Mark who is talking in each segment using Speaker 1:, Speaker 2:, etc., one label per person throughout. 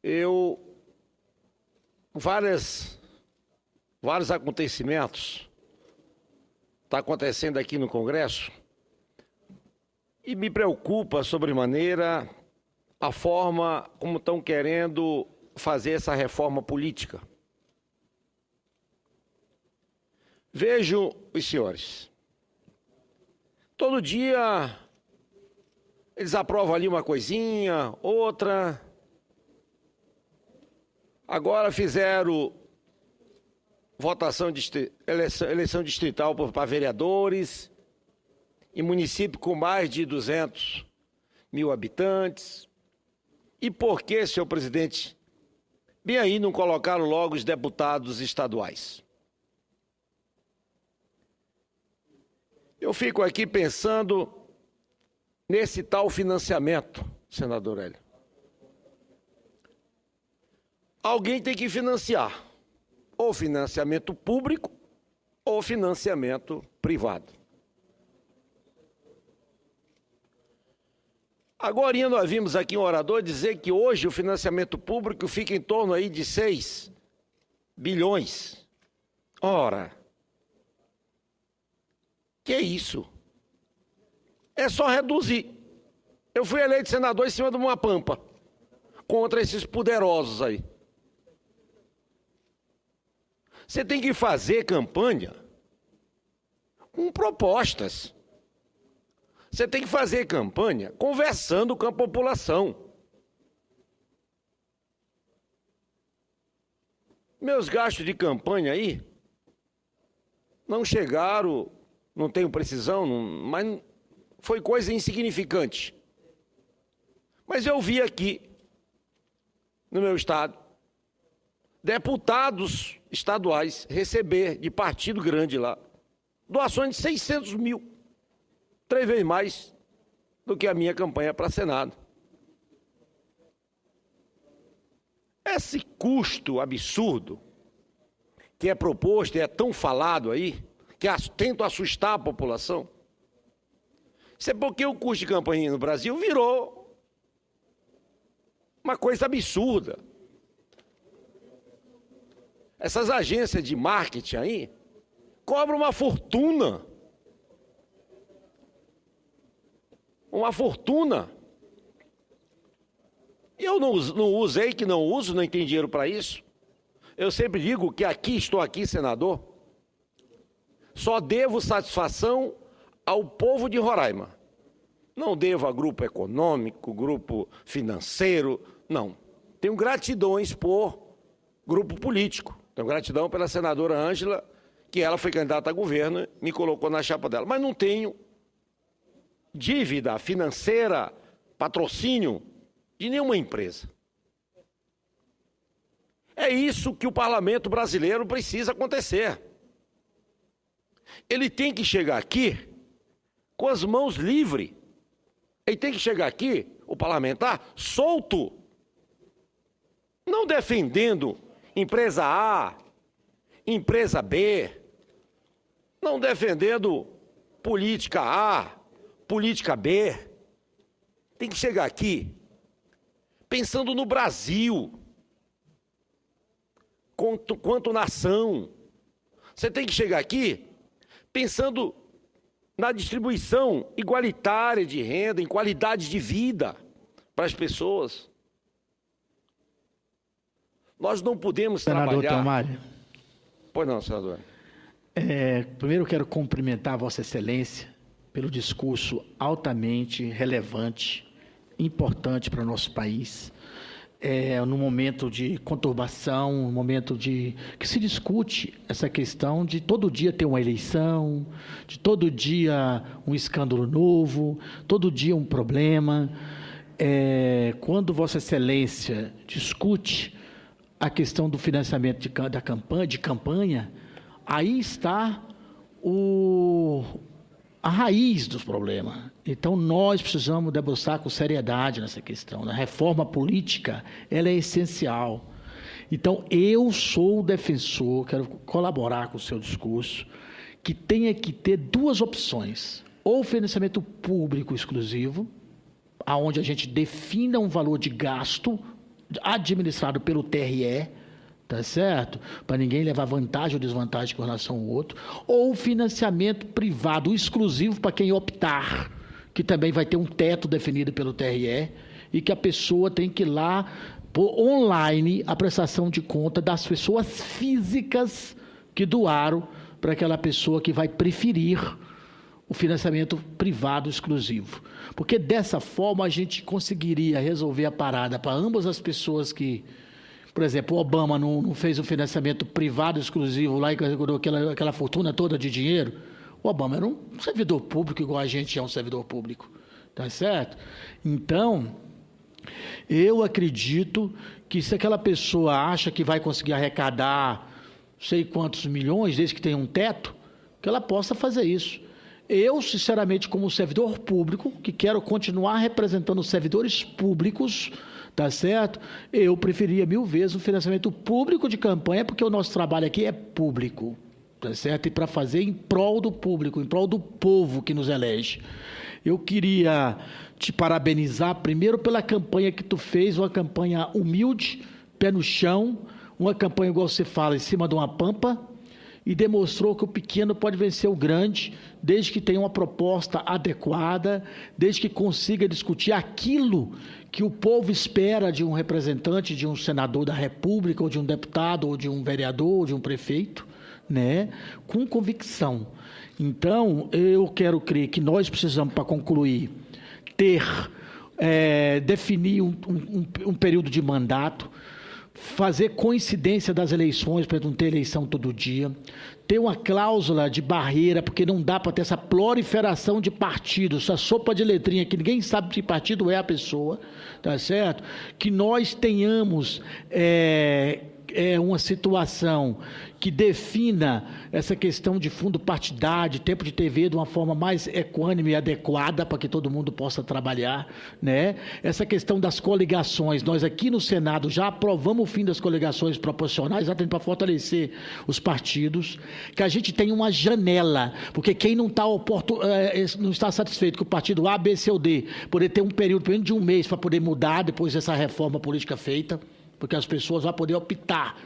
Speaker 1: eu vários acontecimentos estão acontecendo aqui no Congresso e me preocupa sobremaneira a forma como estão querendo fazer essa reforma política. Vejo os senhores, todo dia eles aprovam ali uma coisinha, outra. Agora fizeram votação de eleição distrital para vereadores, em município com mais de 200 mil habitantes. E por que, senhor presidente, bem aí não colocaram logo os deputados estaduais? Eu fico aqui pensando nesse tal financiamento, senador Hélio. Alguém tem que financiar, ou financiamento público, ou financiamento privado. Agora nós vimos aqui um orador dizer que hoje o financiamento público fica em torno aí de 6 bilhões. Ora, que é isso? É só reduzir. Eu fui eleito senador em cima de uma pampa, contra esses poderosos aí. Você tem que fazer campanha com propostas. Você tem que fazer campanha conversando com a população. Meus gastos de campanha aí não chegaram, não tenho precisão, mas foi coisa insignificante. Mas eu vi aqui, no meu estado, deputados estaduais receber de partido grande lá doações de 600 mil, 3 vezes mais do que a minha campanha para Senado. Esse custo absurdo que é proposto e é tão falado aí, que tenta assustar a população, isso é porque o custo de campanha no Brasil virou uma coisa absurda. Essas agências de marketing aí cobram uma fortuna. Uma fortuna. Eu não usei, que não uso, não tenho dinheiro para isso. Eu sempre digo que estou aqui, senador, só devo satisfação ao povo de Roraima. Não devo a grupo econômico, grupo financeiro, não. Tenho gratidões por grupo político. Tenho gratidão pela senadora Ângela, que ela foi candidata a governo, me colocou na chapa dela. Mas não tenho dívida financeira, patrocínio de nenhuma empresa. É isso que o parlamento brasileiro precisa acontecer. Ele tem que chegar aqui com as mãos livres. Ele tem que chegar aqui, o parlamentar, solto. Não defendendo empresa A, empresa B. Não defendendo política A, política B. Tem que chegar aqui pensando no Brasil, quanto nação. Você tem que chegar aqui pensando na distribuição igualitária de renda, em qualidade de vida para as pessoas. Nós não podemos
Speaker 2: Senador
Speaker 1: trabalhar...
Speaker 2: Tomário.
Speaker 1: Pois não, senador.
Speaker 2: Primeiro eu quero cumprimentar Vossa Excelência pelo discurso altamente relevante, importante para o nosso país. No momento de conturbação, no momento que se discute essa questão de todo dia ter uma eleição, de todo dia um escândalo novo, todo dia um problema. Quando Vossa Excelência discute a questão do financiamento de campanha, aí está a raiz dos problemas. Então, nós precisamos debruçar com seriedade nessa questão. A reforma política, ela é essencial. Então, eu sou o defensor, quero colaborar com o seu discurso, que tenha que ter duas opções. Ou financiamento público exclusivo, onde a gente defina um valor de gasto administrado pelo TRE, tá certo? Para ninguém levar vantagem ou desvantagem com relação ao outro, ou financiamento privado exclusivo para quem optar, que também vai ter um teto definido pelo TRE, e que a pessoa tem que ir lá pôr online a prestação de conta das pessoas físicas que doaram para aquela pessoa que vai preferir o financiamento privado exclusivo. Porque dessa forma a gente conseguiria resolver a parada para ambas as pessoas que, por exemplo, o Obama não fez um financiamento privado exclusivo lá e ganhou aquela fortuna toda de dinheiro. O Obama era um servidor público igual a gente é um servidor público, tá certo? Então, eu acredito que se aquela pessoa acha que vai conseguir arrecadar sei quantos milhões, desde que tenha um teto, que ela possa fazer isso. Eu, sinceramente, como servidor público, que quero continuar representando os servidores públicos, tá certo? Eu preferia 1000 vezes o financiamento público de campanha, porque o nosso trabalho aqui é público, tá certo? E para fazer em prol do público, em prol do povo que nos elege. Eu queria te parabenizar primeiro pela campanha que tu fez, uma campanha humilde, pé no chão, uma campanha, igual você fala, em cima de uma pampa, e demonstrou que o pequeno pode vencer o grande, desde que tenha uma proposta adequada, desde que consiga discutir aquilo que o povo espera de um representante, de um senador da República, ou de um deputado, ou de um vereador, ou de um prefeito, né? Com convicção. Então, eu quero crer que nós precisamos, para concluir, definir um período de mandato, fazer coincidência das eleições, para não ter eleição todo dia, ter uma cláusula de barreira, porque não dá para ter essa proliferação de partidos, essa sopa de letrinha que ninguém sabe que partido é a pessoa, tá certo? Que nós tenhamos uma situação que defina essa questão de fundo partidário, de tempo de TV, de uma forma mais equânime e adequada para que todo mundo possa trabalhar, né? Essa questão das coligações, nós aqui no Senado já aprovamos o fim das coligações proporcionais, exatamente para fortalecer os partidos, que a gente tem uma janela, porque quem não está satisfeito com o partido A, B, C ou D, poder ter um período, pelo menos de um mês, para poder mudar depois dessa reforma política feita, porque as pessoas vão poder optar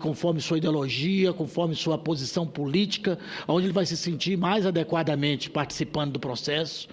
Speaker 2: conforme sua ideologia, conforme sua posição política, onde ele vai se sentir mais adequadamente participando do processo.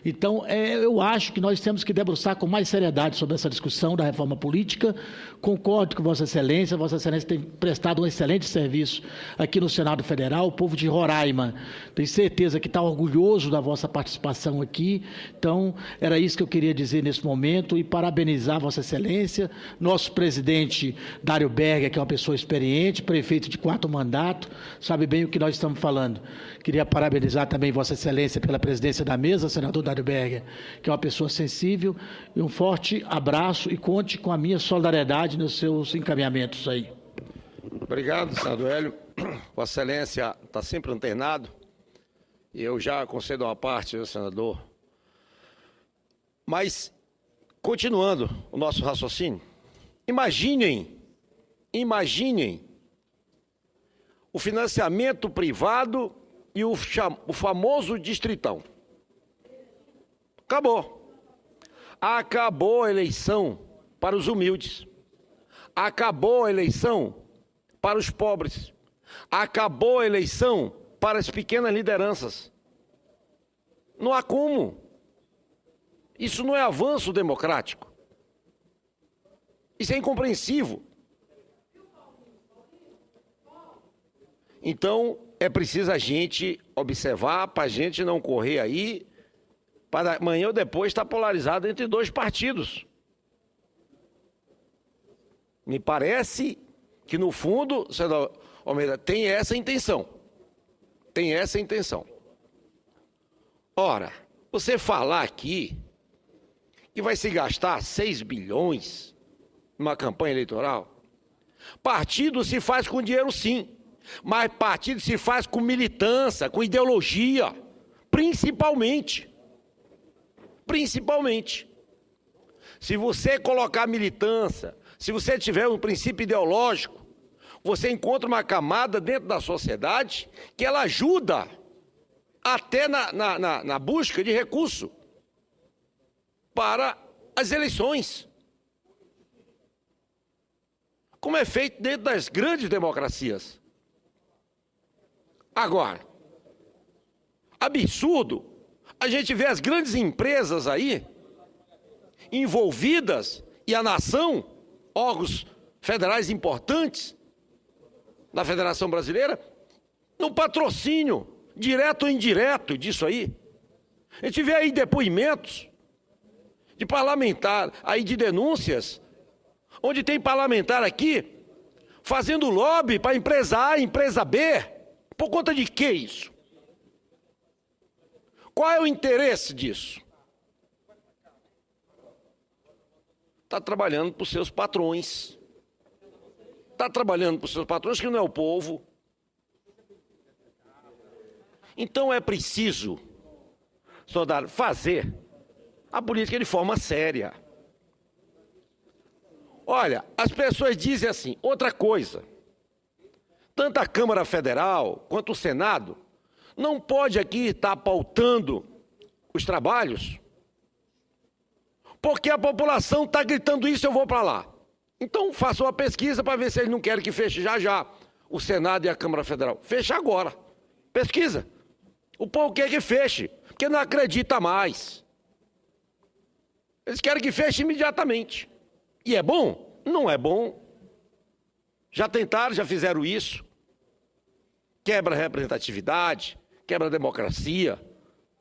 Speaker 2: Então, eu acho que nós temos que debruçar com mais seriedade sobre essa discussão da reforma política. Concordo com Vossa Excelência tem prestado um excelente serviço aqui no Senado Federal. O povo de Roraima tem certeza que está orgulhoso da vossa participação aqui. Então, era isso que eu queria dizer nesse momento e parabenizar Vossa Excelência, nosso presidente Dário Berger, que é uma pessoa experiente, prefeito de 4 mandatos, sabe bem o que nós estamos falando. Queria parabenizar também Vossa Excelência pela presidência da mesa, senador Dário Berger, que é uma pessoa sensível, e um forte abraço e conte com a minha solidariedade nos seus encaminhamentos aí.
Speaker 1: Obrigado, senador Hélio. Vossa Excelência está sempre antenado, e eu já concedo uma parte, senador. Mas, continuando o nosso raciocínio, imaginem o financiamento privado e o famoso distritão. Acabou a eleição para os humildes. Acabou a eleição para os pobres. Acabou a eleição para as pequenas lideranças. Não há como. Isso não é avanço democrático. Isso é incompreensível. Então, é preciso a gente observar, para a gente não correr aí, para amanhã ou depois estar polarizado entre 2 partidos. Me parece que, no fundo, senador Almeida, tem essa intenção. Ora, você falar aqui que vai se gastar 6 bilhões numa campanha eleitoral, partido se faz com dinheiro sim, mas partido se faz com militância, com ideologia, principalmente. Se você colocar militância, se você tiver um princípio ideológico, você encontra uma camada dentro da sociedade que ela ajuda até na busca de recurso para as eleições. como é feito dentro das grandes democracias. Agora, absurdo, a gente vê as grandes empresas aí envolvidas e a nação, órgãos federais importantes da Federação Brasileira, no patrocínio, direto ou indireto disso aí. A gente vê aí depoimentos de parlamentar, aí de denúncias, onde tem parlamentar aqui fazendo lobby para empresa A, empresa B. Por conta de que isso? Qual é o interesse disso? Está trabalhando para os seus patrões. Está trabalhando para os seus patrões, que não é o povo. Então é preciso, soldado, fazer a política de forma séria. Olha, as pessoas dizem assim, outra coisa, tanto a Câmara Federal quanto o Senado não pode aqui estar pautando os trabalhos, porque a população está gritando isso, eu vou para lá. Então faça uma pesquisa para ver se eles não querem que feche já o Senado e a Câmara Federal. Fecha agora, pesquisa. O povo quer que feche, porque não acredita mais. Eles querem que feche imediatamente. E é bom? Não é bom. Já tentaram, já fizeram isso. Quebra a representatividade, quebra a democracia,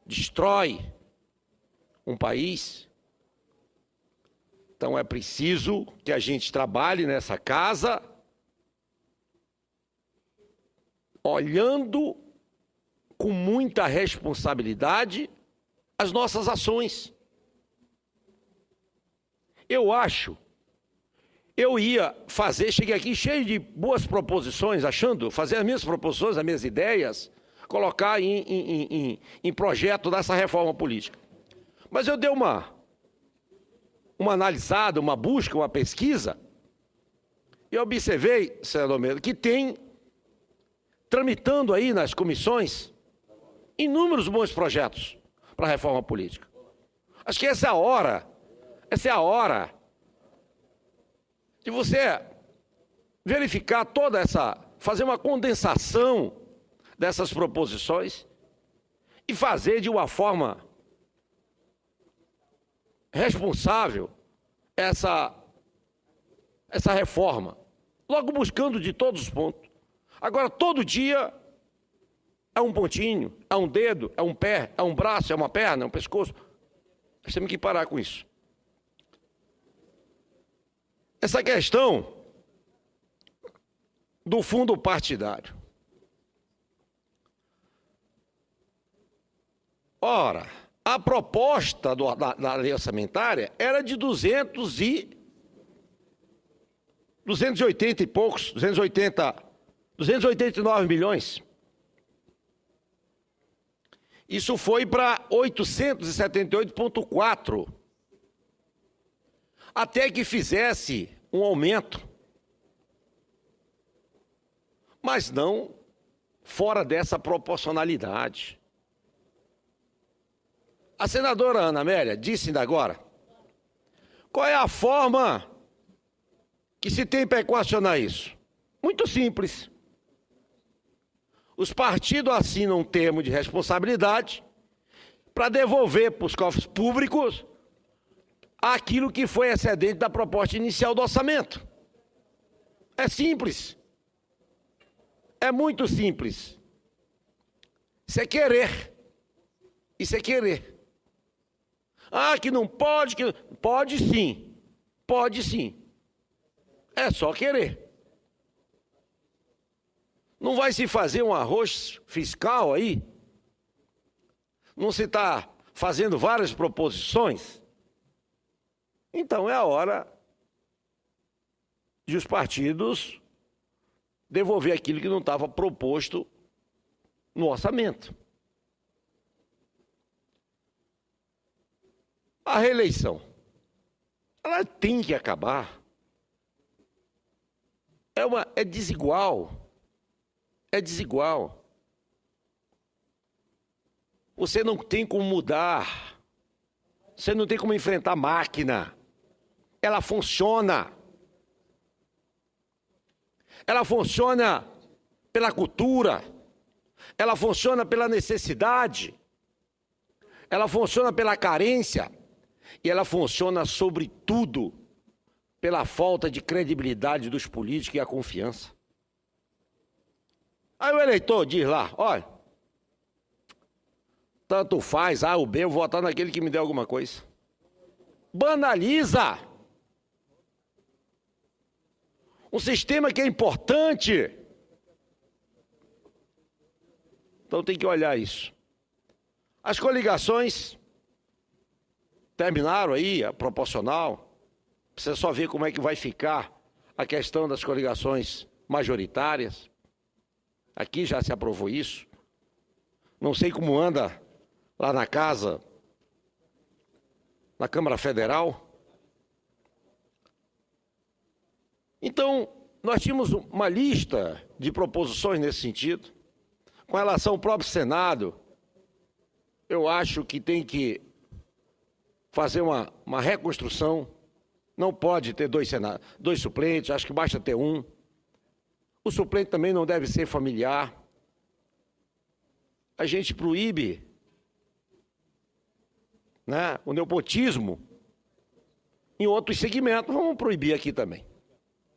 Speaker 1: destrói um país. Então é preciso que a gente trabalhe nessa casa olhando com muita responsabilidade as nossas ações. Eu ia fazer, cheguei aqui cheio de boas proposições, fazer as minhas proposições, as minhas ideias, colocar em projeto dessa reforma política. Mas eu dei uma analisada, uma busca, uma pesquisa, e observei, senador Mendes, que tem, tramitando aí nas comissões, inúmeros bons projetos para a reforma política. Acho que essa é a hora de você verificar fazer uma condensação dessas proposições e fazer de uma forma responsável essa reforma, logo buscando de todos os pontos. Agora, todo dia é um pontinho, é um dedo, é um pé, é um braço, é uma perna, é um pescoço. Nós temos que parar com isso. Essa questão do fundo partidário. Ora, a proposta da lei orçamentária era de 280 e poucos, 289 milhões. Isso foi para 878,4, até que fizesse um aumento, mas não fora dessa proporcionalidade. A senadora Ana Amélia disse ainda agora, qual é a forma que se tem para equacionar isso? Muito simples. Os partidos assinam um termo de responsabilidade para devolver para os cofres públicos aquilo que foi excedente da proposta inicial do orçamento. É simples. É muito simples. Isso é querer. Isso é querer. Ah, que não pode, que... Pode sim. Pode sim. É só querer. Não vai se fazer um arroz fiscal aí? Não se está fazendo várias proposições? Então é a hora de os partidos devolver aquilo que não estava proposto no orçamento. A reeleição, ela tem que acabar. É desigual. É desigual. Você não tem como mudar. Você não tem como enfrentar a máquina. Ela funciona. ela funciona pela cultura, ela funciona pela necessidade, ela funciona pela carência e ela funciona, sobretudo, pela falta de credibilidade dos políticos e a confiança. Aí o eleitor diz lá, olha, tanto faz, A ou B, eu vou votar naquele que me der alguma coisa. Banaliza um sistema que é importante. Então tem que olhar isso. As coligações terminaram aí, a proporcional. Precisa só ver como é que vai ficar a questão das coligações majoritárias. Aqui já se aprovou isso. Não sei como anda lá na casa, na Câmara Federal. Então, nós tínhamos uma lista de proposições nesse sentido. Com relação ao próprio Senado, eu acho que tem que fazer uma reconstrução. Não pode ter dois suplentes, acho que basta ter um. O suplente também não deve ser familiar. A gente proíbe, né, o nepotismo em outros segmentos. Vamos proibir aqui também.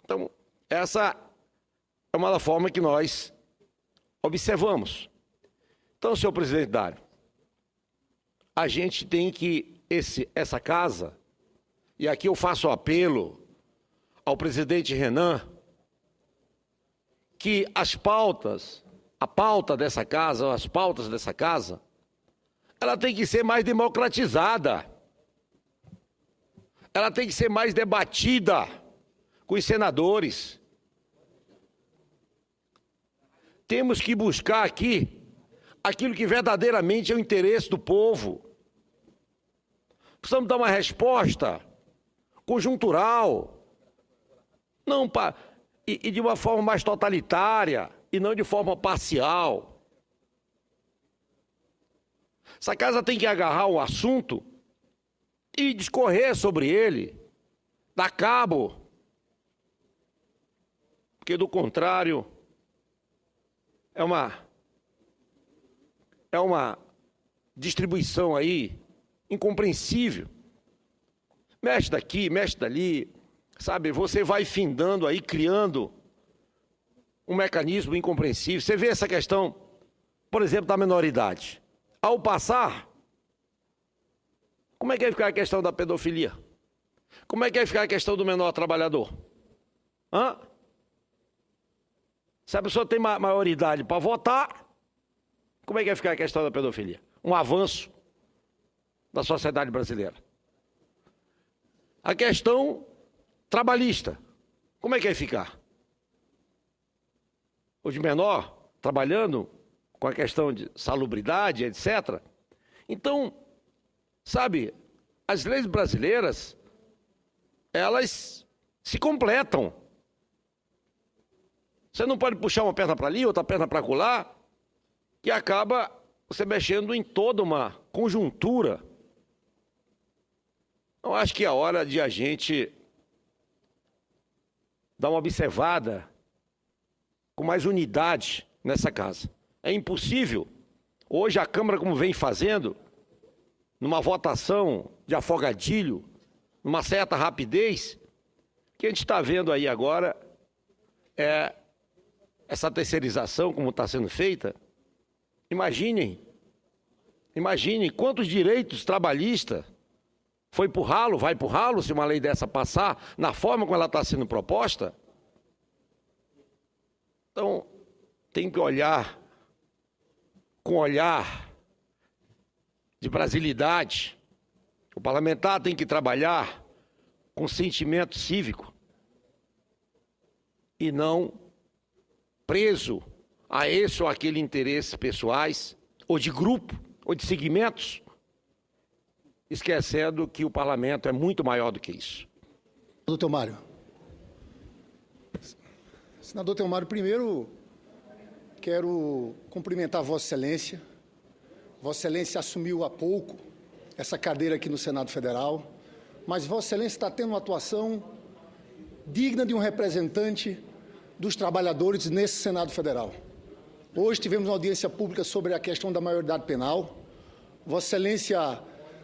Speaker 1: Então, essa é uma forma que nós observamos. Então, senhor presidente Dário, a gente tem que, essa casa, e aqui eu faço apelo ao presidente Renan, que as pautas, a pauta dessa casa, as pautas dessa casa, ela tem que ser mais democratizada. Ela tem que ser mais debatida com os senadores. Temos que buscar aqui aquilo que verdadeiramente é o interesse do povo. Precisamos dar uma resposta conjuntural, não e de uma forma mais totalitária e não de forma parcial. Essa casa tem que agarrar o assunto e discorrer sobre ele, dar cabo, porque do contrário é uma distribuição aí incompreensível. Mexe daqui, mexe dali, sabe? Você vai findando aí, criando um mecanismo incompreensível. Você vê essa questão, por exemplo, da menoridade. Ao passar, como é que vai ficar a questão da pedofilia? Como é que vai ficar a questão do menor trabalhador? Se a pessoa tem maioridade para votar, como é que vai ficar a questão da pedofilia? Um avanço da sociedade brasileira. A questão trabalhista, como é que vai ficar? O de menor trabalhando com a questão de salubridade, etc. Então, sabe, as leis brasileiras, elas se completam. Você não pode puxar uma perna para ali, outra perna para acolá, que acaba você mexendo em toda uma conjuntura. Eu acho que é hora de a gente dar uma observada com mais unidade nessa casa. É impossível, hoje a Câmara, como vem fazendo, numa votação de afogadilho, numa certa rapidez, que a gente está vendo aí agora é essa terceirização como está sendo feita. Imaginem quantos direitos trabalhistas foi pro ralo, vai pro ralo, se uma lei dessa passar, na forma como ela está sendo proposta. Então, tem que olhar com olhar de brasilidade. O parlamentar tem que trabalhar com sentimento cívico e não preso a esse ou aquele interesse pessoais, ou de grupo, ou de segmentos, esquecendo que o parlamento é muito maior do que isso.
Speaker 3: Senador Theomário. Senador Theomário, primeiro quero cumprimentar Vossa Excelência. Vossa Excelência assumiu há pouco essa cadeira aqui no Senado Federal, mas Vossa Excelência está tendo uma atuação digna de um representante dos trabalhadores nesse Senado Federal. Hoje tivemos uma audiência pública sobre a questão da maioridade penal. Vossa Excelência,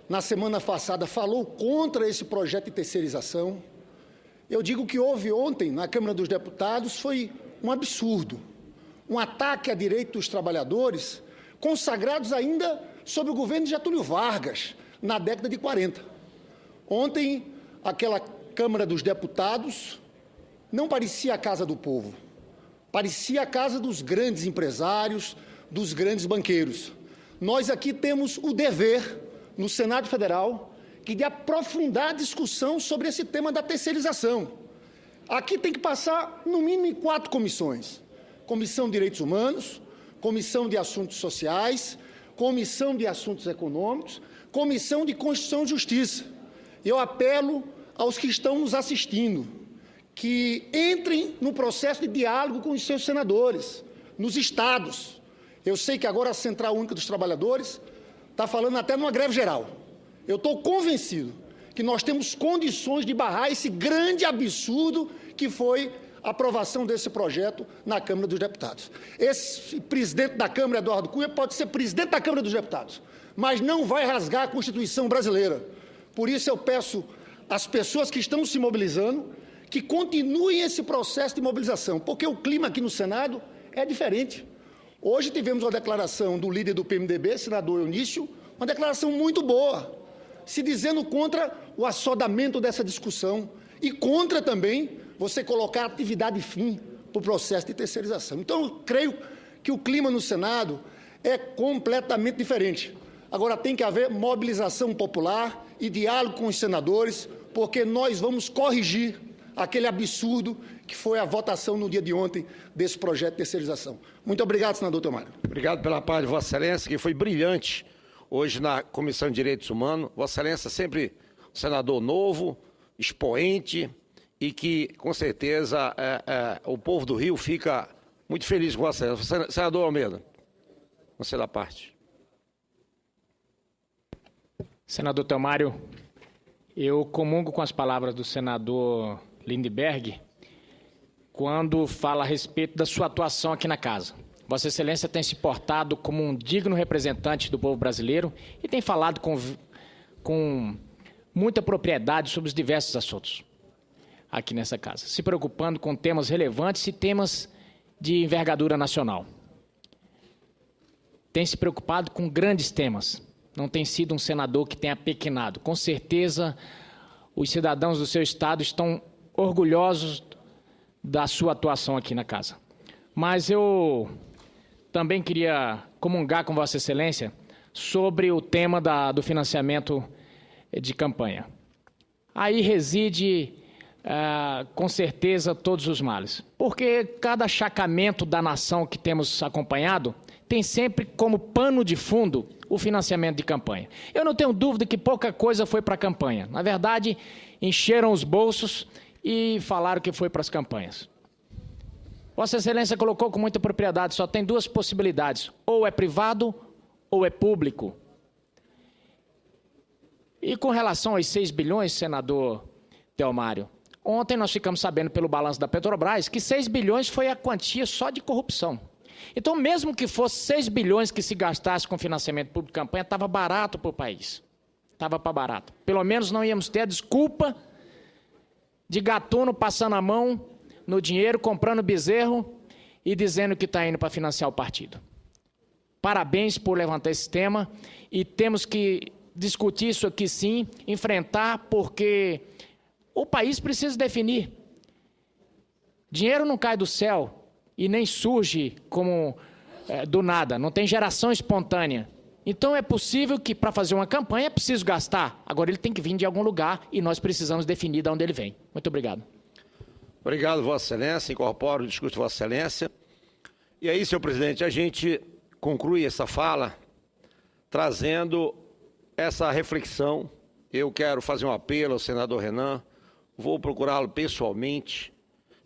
Speaker 3: na semana passada, falou contra esse projeto de terceirização. Eu digo que houve ontem, na Câmara dos Deputados, foi um absurdo, um ataque a direitos dos trabalhadores, consagrados ainda sob o governo de Getúlio Vargas, na década de 40. Ontem, aquela Câmara dos Deputados não parecia a casa do povo, parecia a casa dos grandes empresários, dos grandes banqueiros. Nós aqui temos o dever, no Senado Federal, de aprofundar a discussão sobre esse tema da terceirização. Aqui tem que passar, no mínimo, em 4 comissões. Comissão de Direitos Humanos, Comissão de Assuntos Sociais, Comissão de Assuntos Econômicos, Comissão de Constituição e Justiça. Eu apelo aos que estão nos assistindo, que entrem no processo de diálogo com os seus senadores, nos estados. Eu sei que agora a Central Única dos Trabalhadores está falando até numa greve geral. Eu estou convencido que nós temos condições de barrar esse grande absurdo que foi a aprovação desse projeto na Câmara dos Deputados. Esse presidente da Câmara, Eduardo Cunha, pode ser presidente da Câmara dos Deputados, mas não vai rasgar a Constituição brasileira. Por isso eu peço às pessoas que estão se mobilizando que continuem esse processo de mobilização, porque o clima aqui no Senado é diferente. Hoje tivemos uma declaração do líder do PMDB, senador Eunício, uma declaração muito boa, se dizendo contra o assodamento dessa discussão e contra também você colocar atividade fim para o processo de terceirização. Então, eu creio que o clima no Senado é completamente diferente. Agora, tem que haver mobilização popular e diálogo com os senadores, porque nós vamos corrigir aquele absurdo que foi a votação no dia de ontem desse projeto de terceirização. Muito obrigado, senador Teomário.
Speaker 1: Obrigado pela paz de Vossa Excelência, que foi brilhante hoje na Comissão de Direitos Humanos. Vossa Excelência sempre um senador novo, expoente, e que, com certeza, o povo do Rio fica muito feliz com Vossa Excelência. Senador Almeida, você da parte.
Speaker 4: Senador Teomário, eu comungo com as palavras do senador Lindbergh quando fala a respeito da sua atuação aqui na Casa. Vossa Excelência tem se portado como um digno representante do povo brasileiro e tem falado com muita propriedade sobre os diversos assuntos aqui nessa Casa, se preocupando com temas relevantes e temas de envergadura nacional. Tem se preocupado com grandes temas, não tem sido um senador que tenha apequenado. Com certeza, os cidadãos do seu estado estão orgulhosos da sua atuação aqui na Casa. Mas eu também queria comungar com Vossa Excelência sobre o tema do financiamento de campanha. Aí reside, com certeza, todos os males. Porque cada achacamento da nação que temos acompanhado tem sempre como pano de fundo o financiamento de campanha. Eu não tenho dúvida que pouca coisa foi para a campanha. Na verdade, encheram os bolsos e falaram que foi para as campanhas. Vossa Excelência colocou com muita propriedade, só tem 2 possibilidades, ou é privado ou é público. E com relação aos 6 bilhões, senador Teomário, ontem nós ficamos sabendo pelo balanço da Petrobras que 6 bilhões foi a quantia só de corrupção. Então, mesmo que fosse 6 bilhões que se gastasse com financiamento público de campanha, estava barato para o país. Estava para barato. Pelo menos não íamos ter a desculpa de gatuno passando a mão no dinheiro, comprando bezerro e dizendo que está indo para financiar o partido. Parabéns por levantar esse tema e temos que discutir isso aqui sim, enfrentar, porque o país precisa definir. Dinheiro não cai do céu e nem surge como do nada, não tem geração espontânea. Então é possível que para fazer uma campanha é preciso gastar, agora ele tem que vir de algum lugar e nós precisamos definir de onde ele vem. Muito obrigado.
Speaker 1: Obrigado, Vossa Excelência, incorporo o discurso de Vossa Excelência. E aí, senhor presidente, a gente conclui essa fala trazendo essa reflexão. Eu quero fazer um apelo ao senador Renan, vou procurá-lo pessoalmente.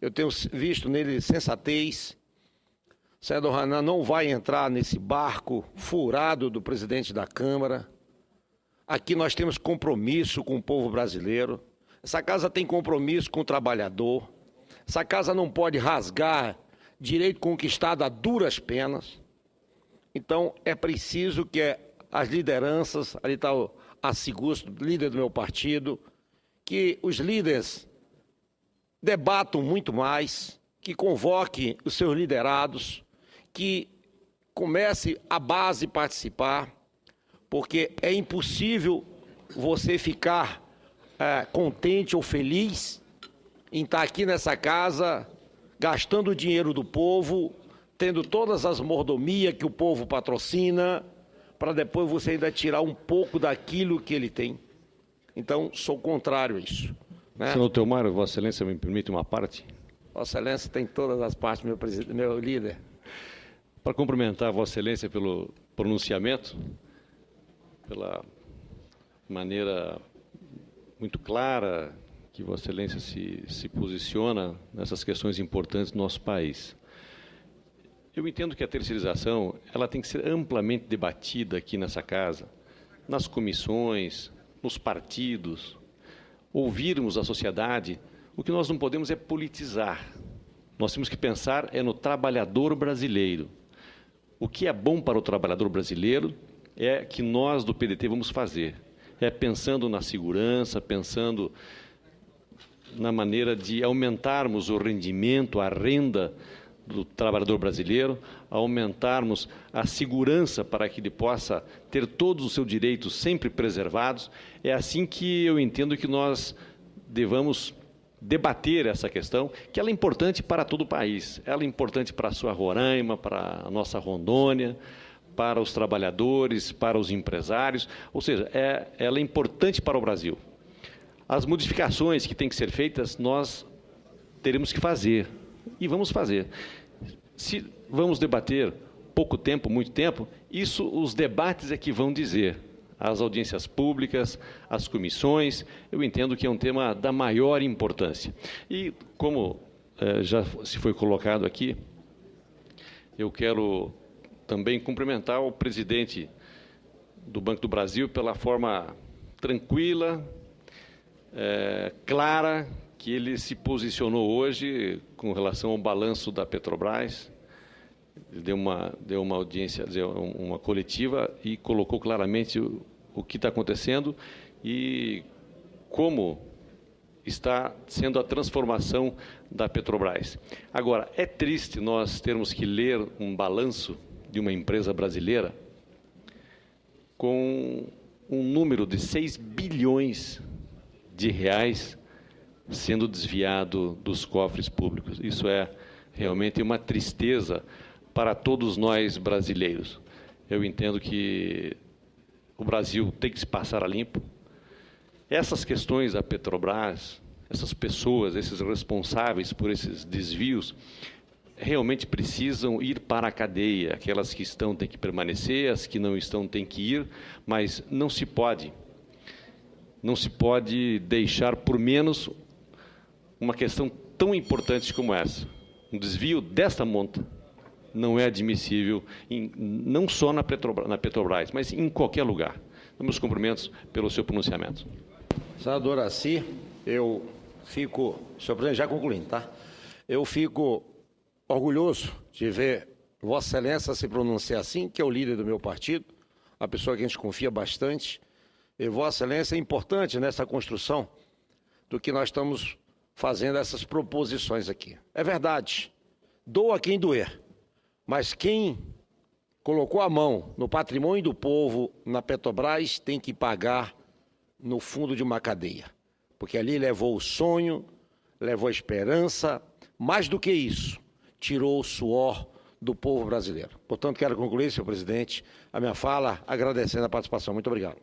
Speaker 1: Eu tenho visto nele sensatez. O senador Renan não vai entrar nesse barco furado do presidente da Câmara. Aqui nós temos compromisso com o povo brasileiro. Essa casa tem compromisso com o trabalhador. Essa casa não pode rasgar direito conquistado a duras penas. Então, é preciso que as lideranças, ali está o Acigusto, líder do meu partido, que os líderes debatam muito mais, que convoquem os seus liderados, que comece a base a participar, porque é impossível você ficar contente ou feliz em estar aqui nessa casa, gastando o dinheiro do povo, tendo todas as mordomias que o povo patrocina, para depois você ainda tirar um pouco daquilo que ele tem. Então, sou contrário a isso. Né?
Speaker 5: Senhor Teomário, Vossa Excelência me permite uma parte?
Speaker 1: Vossa Excelência tem todas as partes, meu líder.
Speaker 5: Para cumprimentar Vossa Excelência pelo pronunciamento, pela maneira muito clara que Vossa Excelência se posiciona nessas questões importantes do nosso país. Eu entendo que a terceirização ela tem que ser amplamente debatida aqui nessa casa, nas comissões, nos partidos, ouvirmos a sociedade. O que nós não podemos é politizar. Nós temos que pensar no trabalhador brasileiro. O que é bom para o trabalhador brasileiro é que nós do PDT vamos fazer. É pensando na segurança, pensando na maneira de aumentarmos o rendimento, a renda do trabalhador brasileiro, aumentarmos a segurança para que ele possa ter todos os seus direitos sempre preservados. É assim que eu entendo que nós devamos debater essa questão, que ela é importante para todo o país. Ela é importante para a sua Roraima, para a nossa Rondônia, para os trabalhadores, para os empresários, ou seja, ela é importante para o Brasil. As modificações que têm que ser feitas, nós teremos que fazer, e vamos fazer. Se vamos debater pouco tempo, muito tempo, isso os debates é que vão dizer. As audiências públicas, as comissões, eu entendo que é um tema da maior importância. E, como já se foi colocado aqui, eu quero também cumprimentar o presidente do Banco do Brasil pela forma tranquila, clara, que ele se posicionou hoje com relação ao balanço da Petrobras. Ele deu uma audiência, uma coletiva e colocou claramente o que está acontecendo e como está sendo a transformação da Petrobras. Agora, é triste nós termos que ler um balanço de uma empresa brasileira com um número de 6 bilhões de reais sendo desviado dos cofres públicos. Isso é realmente uma tristeza para todos nós brasileiros. Eu entendo que o Brasil tem que se passar a limpo. Essas questões da Petrobras, essas pessoas, esses responsáveis por esses desvios, realmente precisam ir para a cadeia. Aquelas que estão têm que permanecer, as que não estão têm que ir, mas não se pode deixar por menos uma questão tão importante como essa. Um desvio desta monta não é admissível, não só na Petrobras, mas em qualquer lugar. Meus cumprimentos pelo seu pronunciamento.
Speaker 1: Senador Assi, eu fico, senhor presidente, já concluindo, tá? Eu fico orgulhoso de ver Vossa Excelência se pronunciar assim, que é o líder do meu partido, a pessoa que a gente confia bastante. E Vossa Excelência é importante nessa construção do que nós estamos fazendo essas proposições aqui. É verdade, doa quem doer, mas quem colocou a mão no patrimônio do povo, na Petrobras, tem que pagar no fundo de uma cadeia. Porque ali levou o sonho, levou a esperança, mais do que isso, tirou o suor do povo brasileiro. Portanto, quero concluir, senhor presidente, a minha fala agradecendo a participação. Muito obrigado.